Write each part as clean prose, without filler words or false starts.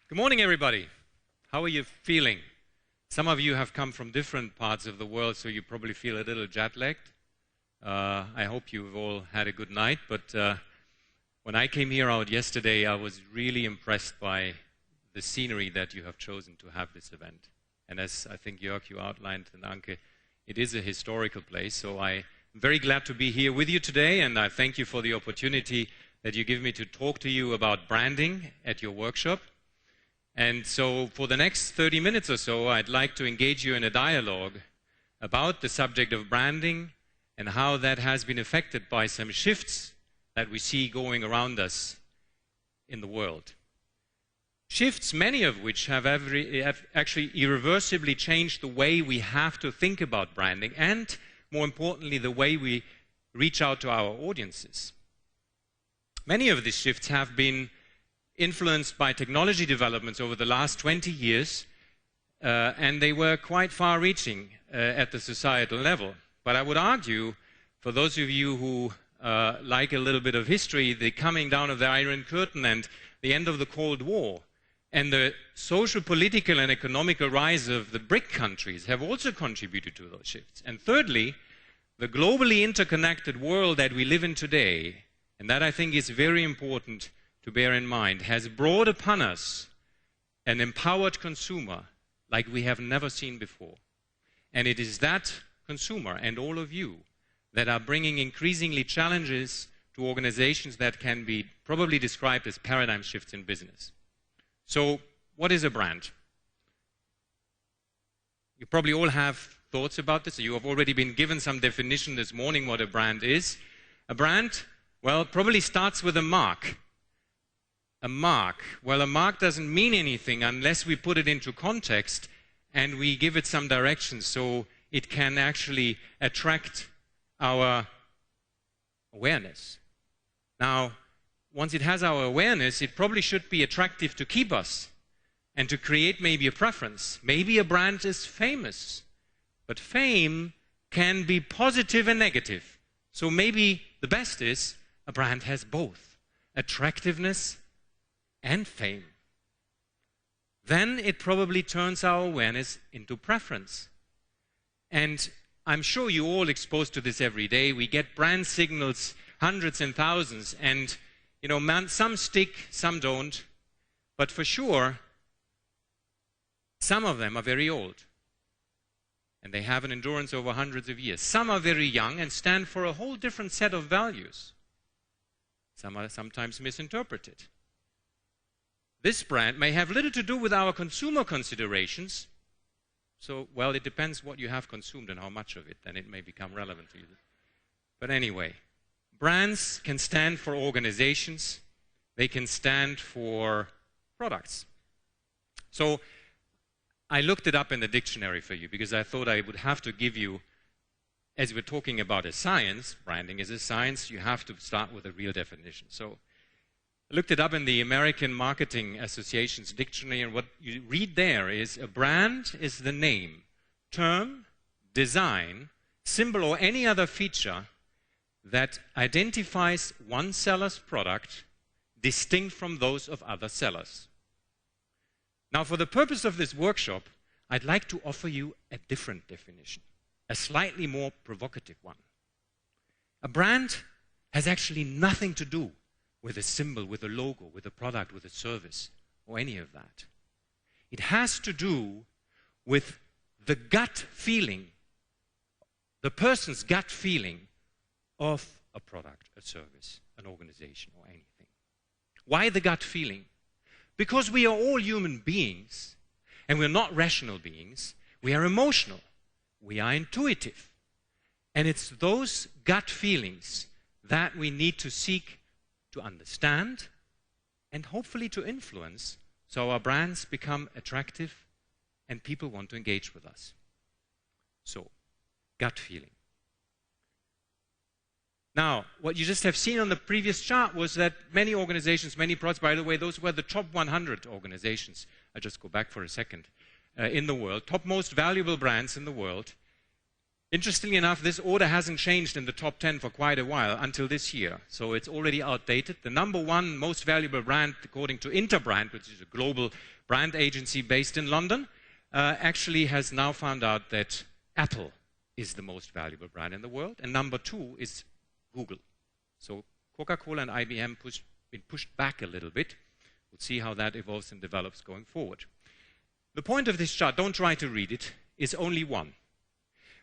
Good morning, everybody. How are you feeling? Some of you have come from different parts of the world, so you probably feel a little jet-lagged. I hope you've all had a good night, but when I came here out yesterday, I was really impressed by the scenery that you have chosen to have this event. And as I think, Joerg, you outlined, and Anke, it is a historical place, so I'm very glad to be here with you today, and I thank you for the opportunity that you give me to talk to you about branding at your workshop. And so for the next 30 minutes or so, I'd like to engage you in a dialogue about the subject of branding and how that has been affected by some shifts that we see going around us in the world. Shifts, many of which have actually irreversibly changed the way we have to think about branding and, more importantly, the way we reach out to our audiences. Many of these shifts have been influenced by technology developments over the last 20 years, and they were quite far-reaching at the societal level. But I would argue, for those of you who like a little bit of history, the coming down of the Iron Curtain and the end of the Cold War, and the social, political, and economical rise of the BRIC countries have also contributed to those shifts. And thirdly, the globally interconnected world that we live in today, and that I think is very important to bear in mind, has brought upon us an empowered consumer like we have never seen before. And it is that consumer and all of you that are bringing increasingly challenges to organizations that can be probably described as paradigm shifts in business. So, what is a brand? You probably all have thoughts about this. You have already been given some definition this morning what a brand is. A brand, well, probably starts with a mark. A mark. Well, a mark doesn't mean anything unless we put it into context and we give it some direction so it can actually attract our awareness. Now, once it has our awareness, it probably should be attractive to keep us and to create maybe a preference. Maybe a brand is famous, but fame can be positive and negative. So maybe the best is a brand has both attractiveness and fame. Then it probably turns our awareness into preference. And I'm sure you're all exposed to this every day. We get brand signals, hundreds and thousands, and you know, some stick, some don't. But for sure, some of them are very old. And they have an endurance over hundreds of years. Some are very young and stand for a whole different set of values. Some are sometimes misinterpreted. This brand may have little to do with our consumer considerations. So, well, it depends what you have consumed and how much of it, then it may become relevant to you. But anyway, brands can stand for organizations. They can stand for products. So, I looked it up in the dictionary for you because I thought I would have to give you, as we're talking about a science, branding is a science, you have to start with a real definition. So, I looked it up in the American Marketing Association's dictionary, and what you read there is a brand is the name, term, design, symbol, or any other feature that identifies one seller's product distinct from those of other sellers. Now, for the purpose of this workshop, I'd like to offer you a different definition, a slightly more provocative one. A brand has actually nothing to do with a symbol, with a logo, with a product, with a service, or any of that. It has to do with the gut feeling, the person's gut feeling of a product, a service, an organization, or anything. Why the gut feeling? Because we are all human beings, and we're not rational beings. We are emotional. We are intuitive. And it's those gut feelings that we need to seek to understand and hopefully to influence so our brands become attractive and people want to engage with us. So, gut feeling. Now, what you just have seen on the previous chart was that many organizations, many products, by the way, those were the top 100 organizations. I'll just go back for a second. In the world, top most valuable brands in the world. Interestingly enough, this order hasn't changed in the top 10 for quite a while until this year. So it's already outdated. The number one most valuable brand, according to Interbrand, which is a global brand agency based in London, actually has now found out that Apple is the most valuable brand in the world, and number 2 is Google. So Coca-Cola and IBM been pushed back a little bit. We'll see how that evolves and develops going forward. The point of this chart, don't try to read it, is only one.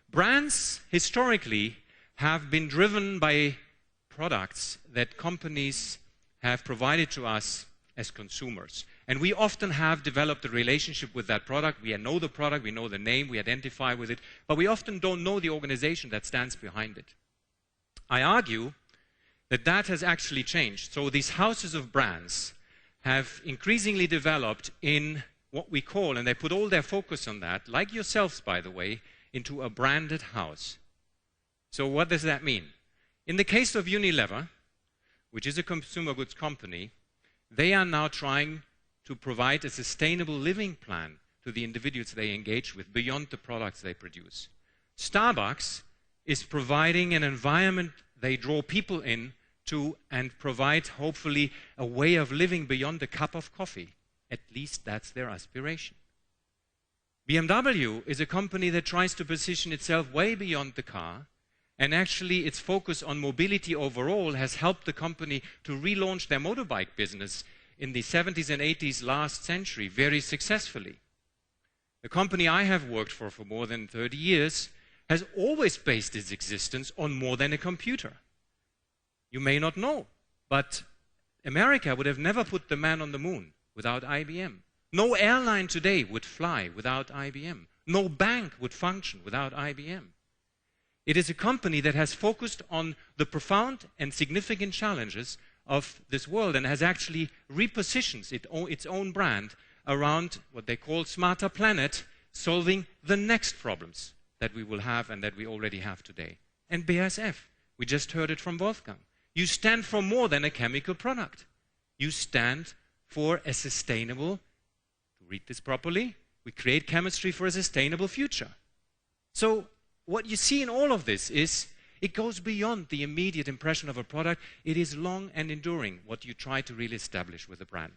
Brands historically have been driven by products that companies have provided to us as consumers. And we often have developed a relationship with that product. We know the product, we know the name, we identify with it, but we often don't know the organization that stands behind it. I argue that that has actually changed. So these houses of brands have increasingly developed in what we call, and they put all their focus on that, like yourselves, by the way, into a branded house. So what does that mean? In the case of Unilever, which is a consumer goods company, they are now trying to provide a sustainable living plan to the individuals they engage with beyond the products they produce. Starbucks is providing an environment they draw people in to and provide, hopefully, a way of living beyond a cup of coffee. At least that's their aspiration. BMW is a company that tries to position itself way beyond the car, and actually its focus on mobility overall has helped the company to relaunch their motorbike business in the 70s and 80s last century very successfully. The company I have worked for more than 30 years has always based its existence on more than a computer. You may not know, but America would have never put the man on the moon without IBM. No airline today would fly without IBM. No bank would function without IBM. It is a company that has focused on the profound and significant challenges of this world and has actually repositioned its own brand around what they call Smarter Planet, solving the next problems that we will have and that we already have today. And BASF, we just heard it from Wolfgang. You stand for more than a chemical product. You stand for a sustainable, to read this properly, we create chemistry for a sustainable future. So what you see in all of this is it goes beyond the immediate impression of a product. It is long and enduring, what you try to really establish with a brand.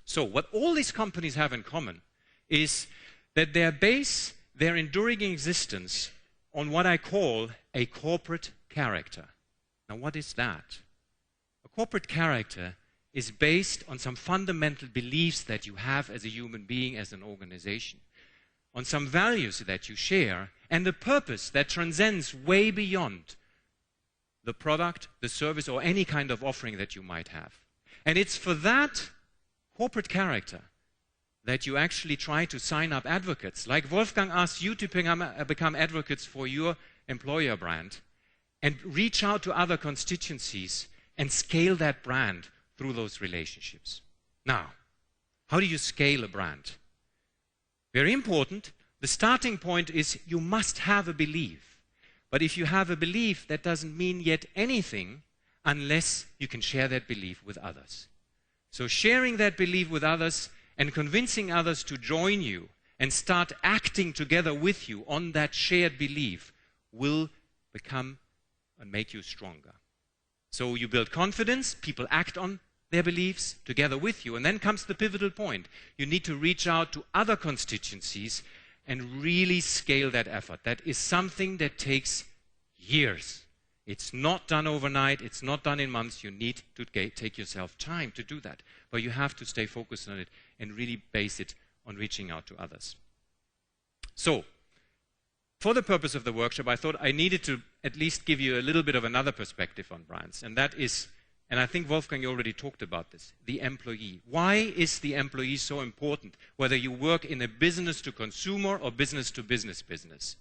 So what all these companies have in common is that they base their enduring existence on what I call a corporate character. Now, what is that? A corporate character is based on some fundamental beliefs that you have as a human being, as an organization, on some values that you share, and a purpose that transcends way beyond the product, the service, or any kind of offering that you might have. And it's for that corporate character that you actually try to sign up advocates. Like Wolfgang asked you to become advocates for your employer brand and reach out to other constituencies and scale that brand through those relationships. Now, how do you scale a brand? Very important. The starting point is you must have a belief. But if you have a belief, that doesn't mean yet anything unless you can share that belief with others. So sharing that belief with others and convincing others to join you and start acting together with you on that shared belief will become and make you stronger. So you build confidence, people act on their beliefs together with you, and then comes the pivotal point. You need to reach out to other constituencies and really scale that effort. That is something that takes years. It's not done overnight, it's not done in months. You need to take yourself time to do that. But you have to stay focused on it and really base it on reaching out to others. So, for the purpose of the workshop, I thought I needed to at least give you a little bit of another perspective on brands. And that is, and I think Wolfgang, you already talked about this, the employee. Why is the employee so important, whether you work in a business to consumer or business to business business?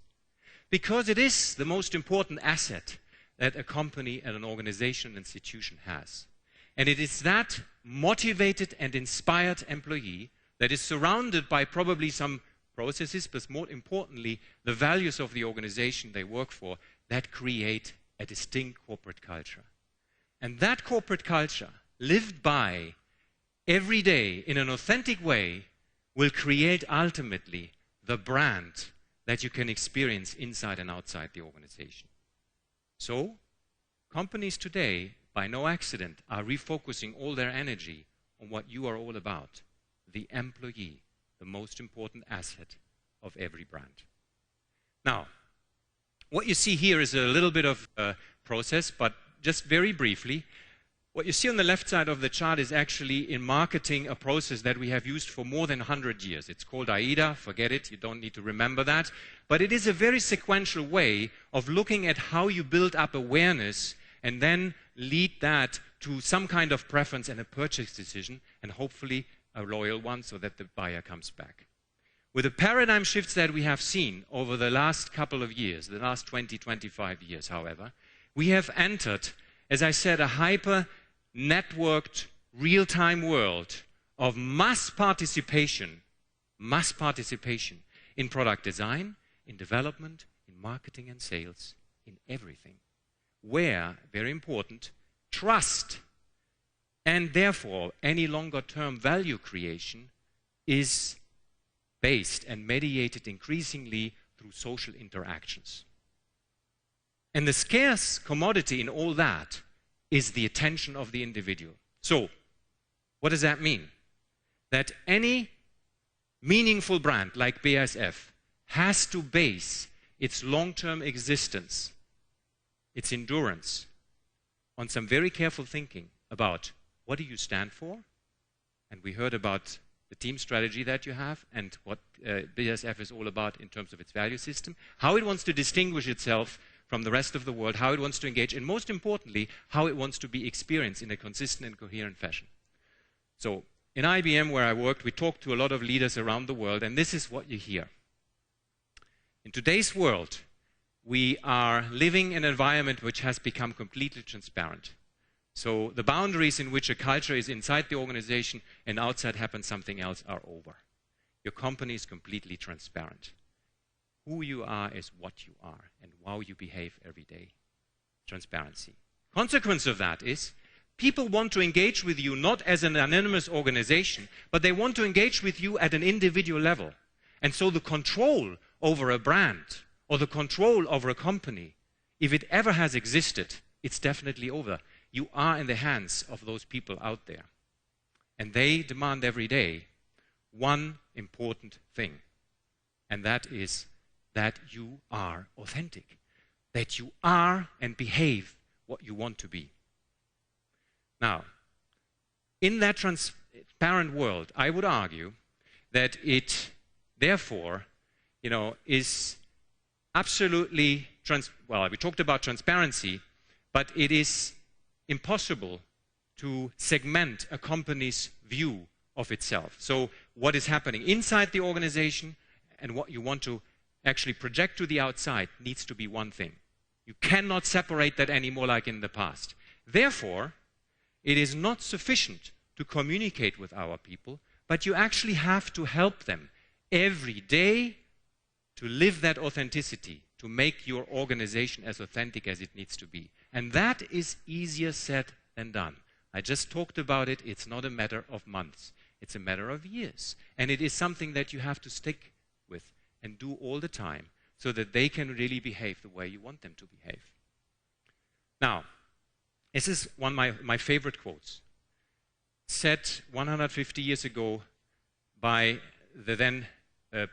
Because it is the most important asset that a company and an organization, an institution has. And it is that motivated and inspired employee that is surrounded by probably some processes, but more importantly, the values of the organization they work for that create a distinct corporate culture. And that corporate culture, lived by every day in an authentic way, will create ultimately the brand that you can experience inside and outside the organization. So, companies today, by no accident, are refocusing all their energy on what you are all about, the employee, the most important asset of every brand. Now, what you see here is a little bit of a process, but just very briefly, what you see on the left side of the chart is actually in marketing a process that we have used for more than 100 years. It's called AIDA, forget it, you don't need to remember that. But it is a very sequential way of looking at how you build up awareness and then lead that to some kind of preference and a purchase decision, and hopefully a loyal one so that the buyer comes back. With the paradigm shifts that we have seen over the last couple of years, the last 20, 25 years, however, we have entered, as I said, a hyper-networked, real-time world of mass participation in product design, in development, in marketing and sales, in everything, where, very important, trust and therefore any longer-term value creation is based and mediated increasingly through social interactions. And the scarce commodity in all that is the attention of the individual. So, what does that mean? That any meaningful brand like BASF has to base its long-term existence, its endurance, on some very careful thinking about what do you stand for? And we heard about the team strategy that you have and what BASF is all about in terms of its value system, how it wants to distinguish itself from the rest of the world, how it wants to engage, and most importantly, how it wants to be experienced in a consistent and coherent fashion. So in IBM, where I worked, we talked to a lot of leaders around the world, and this is what you hear. In today's world, we are living in an environment which has become completely transparent. So the boundaries in which a culture is inside the organization and outside happens something else are over. Your company is completely transparent. Who you are is what you are and how you behave every day. Transparency. Consequence of that is people want to engage with you not as an anonymous organization, but they want to engage with you at an individual level. And so the control over a brand or the control over a company, if it ever has existed, it's definitely over. You are in the hands of those people out there. And they demand every day one important thing, and that is that you are authentic, that you are and behave what you want to be. Now, in that transparent world, I would argue that it, therefore, is absolutely, well, we talked about transparency, but it is impossible to segment a company's view of itself. So what is happening inside the organization and what you want to actually project to the outside needs to be one thing. You cannot separate that anymore like in the past. Therefore, it is not sufficient to communicate with our people, but you actually have to help them every day to live that authenticity, to make your organization as authentic as it needs to be. And that is easier said than done. I just talked about it. It's not a matter of months. It's a matter of years. And it is something that you have to stick with and do all the time so that they can really behave the way you want them to behave. Now, this is one of my favorite quotes, said 150 years ago by the then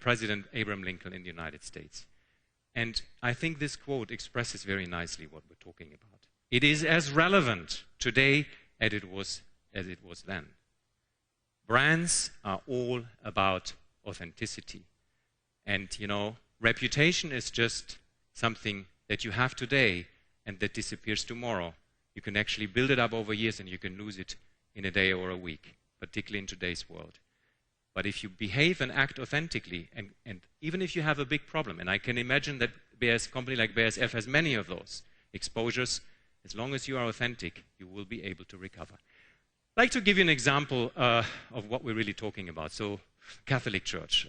President Abraham Lincoln in the United States. And I think this quote expresses very nicely what we're talking about. It is as relevant today as it was then. Brands are all about authenticity. And, reputation is just something that you have today and that disappears tomorrow. You can actually build it up over years and you can lose it in a day or a week, particularly in today's world. But if you behave and act authentically, and even if you have a big problem, and I can imagine that a company like BASF has many of those exposures, as long as you are authentic, you will be able to recover. I'd like to give you an example of what we're really talking about. So, Catholic Church.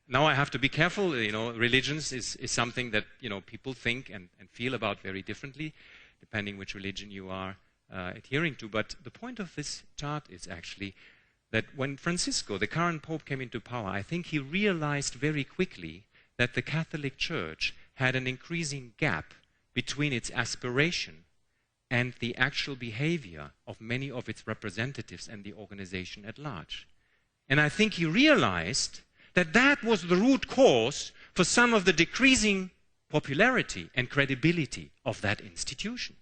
Now I have to be careful. Religions is something that people think and feel about very differently, depending which religion you are adhering to. But the point of this chart is actually that when Francisco, the current Pope, came into power, I think he realized very quickly that the Catholic Church had an increasing gap between its aspiration and the actual behavior of many of its representatives and the organization at large. And I think he realized that that was the root cause for some of the decreasing popularity and credibility of that institution.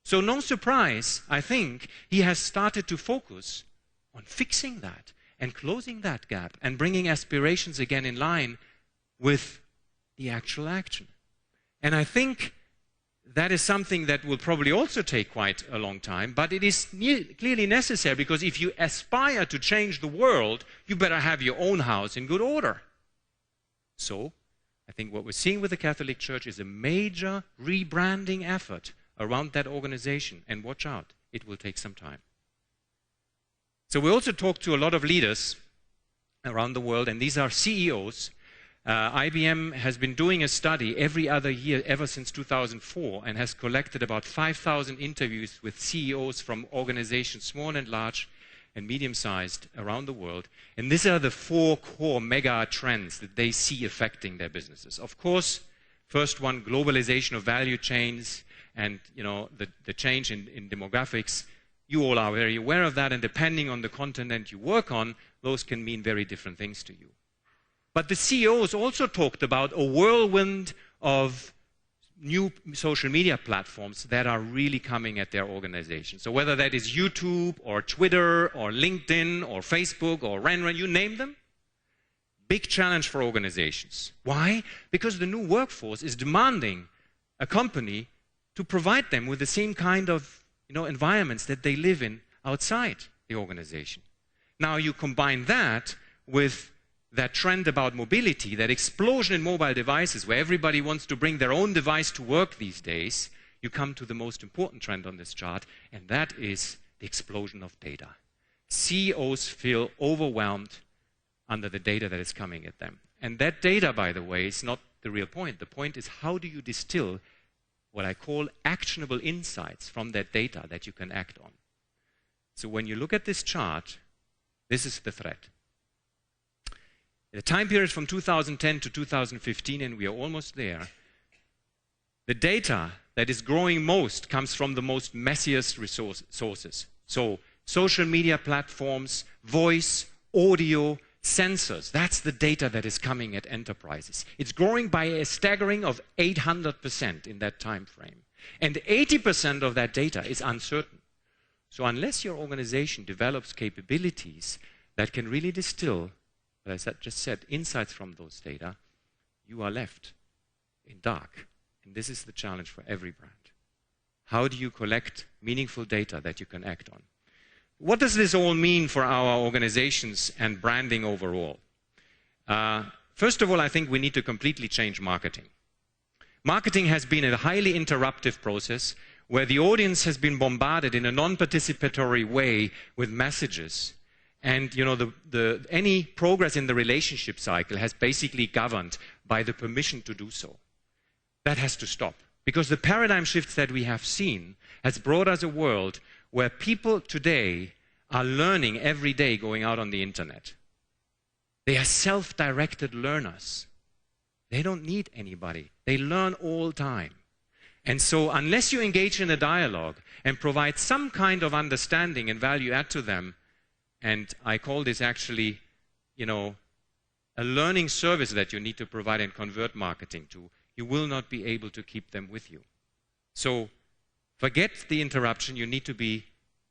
So no surprise, I think, he has started to focus on fixing that and closing that gap and bringing aspirations again in line with the actual action. And I think that is something that will probably also take quite a long time, but it is clearly necessary, because if you aspire to change the world, you better have your own house in good order. So, I think what we're seeing with the Catholic Church is a major rebranding effort around that organization, and watch out, it will take some time. So we also talked to a lot of leaders around the world, and these are CEOs. IBM has been doing a study every other year ever since 2004 and has collected about 5,000 interviews with CEOs from organizations small and large and medium-sized around the world. And these are the 4 core mega trends that they see affecting their businesses. Of course, first one, globalization of value chains and the change in demographics. You all are very aware of that, and depending on the continent you work on, those can mean very different things to you. But the CEOs also talked about a whirlwind of new social media platforms that are really coming at their organization. So whether that is YouTube or Twitter or LinkedIn or Facebook or Renren, you name them, big challenge for organizations. Why? Because the new workforce is demanding a company to provide them with the same kind of environments that they live in outside the organization. Now you combine that with that trend about mobility, that explosion in mobile devices where everybody wants to bring their own device to work these days, you come to the most important trend on this chart, and that is the explosion of data. CEOs feel overwhelmed under the data that is coming at them. And that data, by the way, is not the real point. The point is, how do you distill what I call actionable insights from that data that you can act on? So when you look at this chart, this is the threat. The time period from 2010 to 2015, and we are almost there, the data that is growing most comes from the most messiest sources. So social media platforms, voice, audio, sensors, that's the data that is coming at enterprises. It's growing by a staggering of 800% in that time frame. And 80% of that data is uncertain. So unless your organization develops capabilities that can really distill, as I just said, insights from those data, you are left in dark. And this is the challenge for every brand. How do you collect meaningful data that you can act on? What does this all mean for our organizations and branding overall? First of all, I think we need to completely change marketing. Marketing has been a highly interruptive process where the audience has been bombarded in a non-participatory way with messages. And any progress in the relationship cycle has basically governed by the permission to do so. That has to stop, because the paradigm shifts that we have seen has brought us a world where people today are learning every day going out on the internet. They are self-directed learners. They don't need anybody. They learn all time. And so unless you engage in a dialogue and provide some kind of understanding and value add to them, and I call this actually, a learning service that you need to provide and convert marketing to, you will not be able to keep them with you. So forget the interruption. You need to be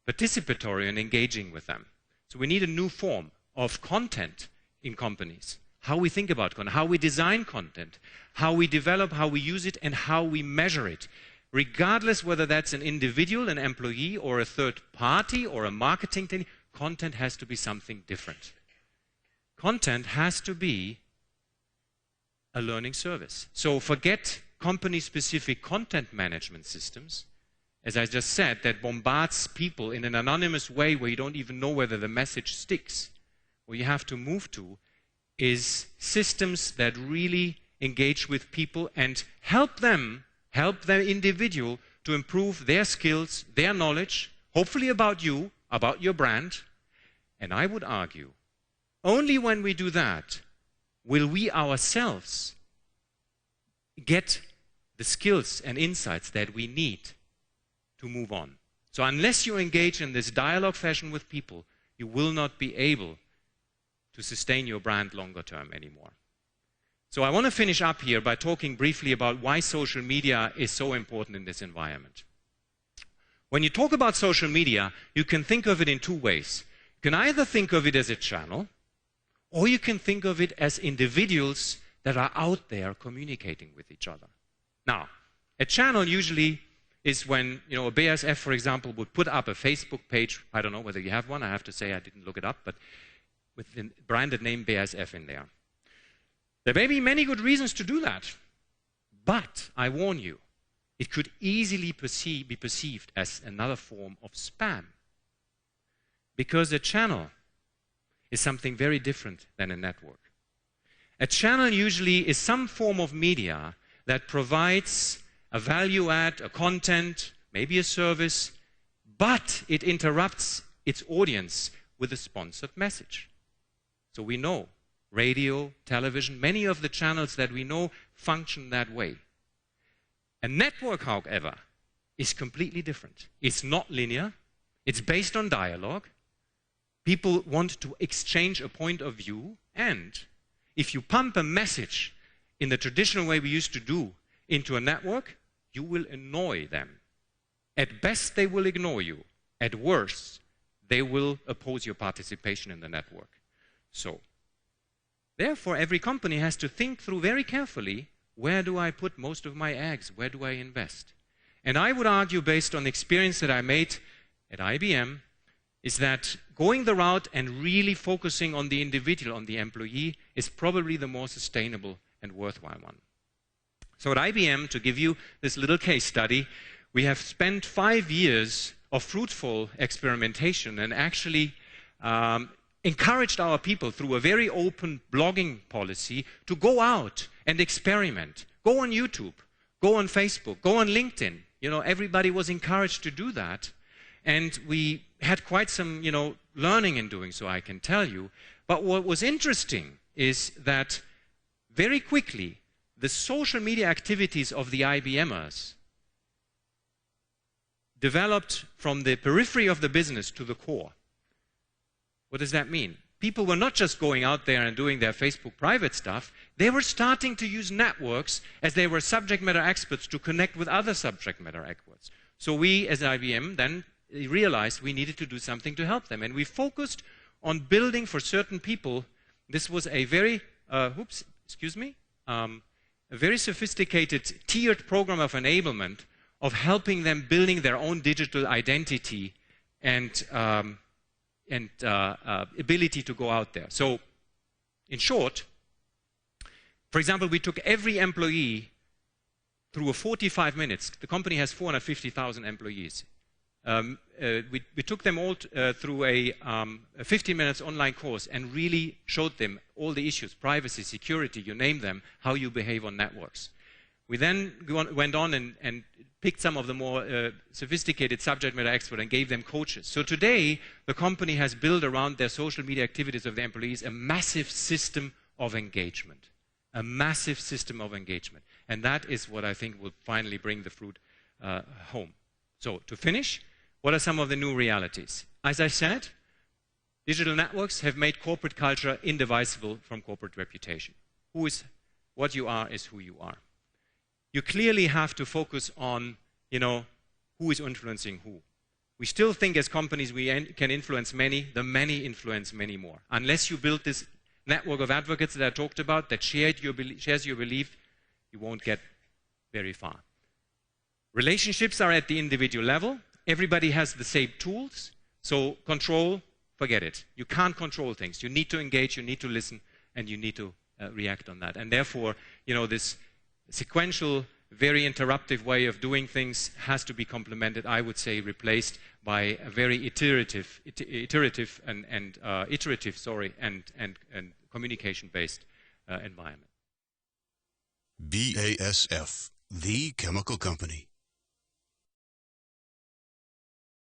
participatory and engaging with them. So we need a new form of content in companies. How we think about content, how we design content, how we develop, how we use it, and how we measure it. Regardless whether that's an individual, an employee, or a third party, or a marketing team, content has to be something different. Content has to be a learning service. So forget company-specific content management systems, as I just said, that bombards people in an anonymous way where you don't even know whether the message sticks. What you have to move to is systems that really engage with people and help the individual to improve their skills, their knowledge, hopefully about you, about your brand. And I would argue, only when we do that will we ourselves get the skills and insights that we need to move on. So unless you engage in this dialogue fashion with people, you will not be able to sustain your brand longer term anymore. So I want to finish up here by talking briefly about why social media is so important in this environment. When you talk about social media, you can think of it in two ways. You can either think of it as a channel, or you can think of it as individuals that are out there communicating with each other. Now, a channel usually is when, you know, a BASF, for example, would put up a Facebook page. I don't know whether you have one. I have to say I didn't look it up, but with the branded name BASF in there. There may be many good reasons to do that, but I warn you, it could easily be perceived as another form of spam. Because a channel is something very different than a network. A channel usually is some form of media that provides a value add, a content, maybe a service, but it interrupts its audience with a sponsored message. So we know radio, television, many of the channels that we know function that way. A network, however, is completely different. It's not linear. It's based on dialogue. People want to exchange a point of view, and if you pump a message in the traditional way we used to do into a network, you will annoy them. At best, they will ignore you. At worst, they will oppose your participation in the network. So, therefore, every company has to think through very carefully, where do I put most of my eggs? Where do I invest? And I would argue, based on the experience that I made at IBM, is that going the route and really focusing on the individual, on the employee, is probably the more sustainable and worthwhile one. So at IBM, to give you this little case study, we have spent 5 years of fruitful experimentation and actually encouraged our people through a very open blogging policy to go out and experiment. Go on YouTube, go on Facebook, go on LinkedIn. You know, everybody was encouraged to do that. And we had quite some, you know, learning in doing so, I can tell you. But what was interesting is that very quickly, the social media activities of the IBMers developed from the periphery of the business to the core. What does that mean? People were not just going out there and doing their Facebook private stuff. They were starting to use networks as they were subject matter experts to connect with other subject matter experts. So we, as IBM, then realized we needed to do something to help them. And we focused on building for certain people. This was a very, a very sophisticated tiered program of enablement of helping them building their own digital identity and ability to go out there. So, in short, for example, we took every employee through a 45 minutes. The company has 450,000 employees. We took them all through a 15 minutes online course and really showed them all the issues, privacy, security, you name them, how you behave on networks. We then went on and picked some of the more sophisticated subject matter experts and gave them coaches. So today, the company has built around their social media activities of their employees a massive system of engagement. A massive system of engagement. And that is what I think will finally bring the fruit home. So to finish, what are some of the new realities? As I said, digital networks have made corporate culture indivisible from corporate reputation. What you are is who you are. You clearly have to focus on, you know, who is influencing who. We still think as companies we can influence many, the many influence many more. Unless you build this network of advocates that I talked about that shares your belief, you won't get very far. Relationships are at the individual level. Everybody has the same tools. So control, forget it. You can't control things. You need to engage, you need to listen, and you need to react on that. And therefore, you know, this sequential, very interruptive way of doing things has to be complemented, I would say, replaced by a very iterative and communication-based environment. BASF, the chemical company.